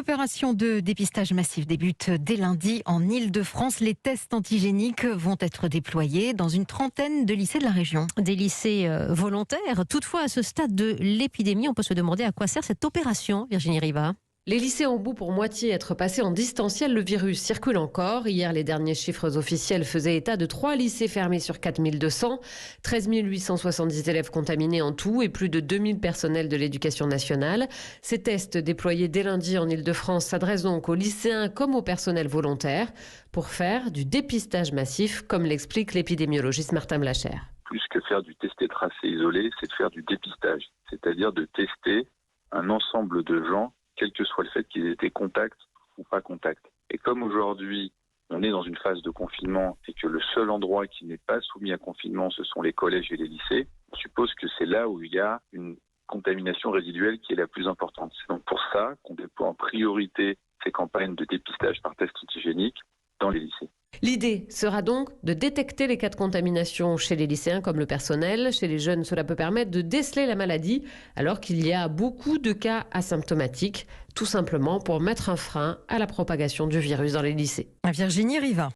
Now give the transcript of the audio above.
L'opération de dépistage massif débute dès lundi en Île-de-France. Les tests antigéniques vont être déployés dans une trentaine de lycées de la région. Des lycées volontaires. Toutefois, à ce stade de l'épidémie, on peut se demander à quoi sert cette opération, Virginie Riva. Les lycées ont beau pour moitié être passés en distanciel, le virus circule encore. Hier, les derniers chiffres officiels faisaient état de 3 lycées fermés sur 4200, 13 870 élèves contaminés en tout et plus de 2000 personnels de l'éducation nationale. Ces tests déployés dès lundi en Île-de-France s'adressent donc aux lycéens comme au personnel volontaire pour faire du dépistage massif, comme l'explique l'épidémiologiste Martin Blacher. Plus que faire du tester, tracer, isolé, c'est de faire du dépistage, c'est-à-dire de tester un ensemble de gens, quel que soit le fait qu'ils étaient contact ou pas contact. Et comme aujourd'hui, on est dans une phase de confinement et que le seul endroit qui n'est pas soumis à confinement, ce sont les collèges et les lycées, on suppose que c'est là où il y a une contamination résiduelle qui est la plus importante. C'est donc pour ça qu'on déploie en priorité ces campagnes de dépistage par test antigénique dans les lycées. L'idée sera donc de détecter les cas de contamination chez les lycéens comme le personnel. Chez les jeunes, cela peut permettre de déceler la maladie alors qu'il y a beaucoup de cas asymptomatiques, tout simplement pour mettre un frein à la propagation du virus dans les lycées. Virginie Riva.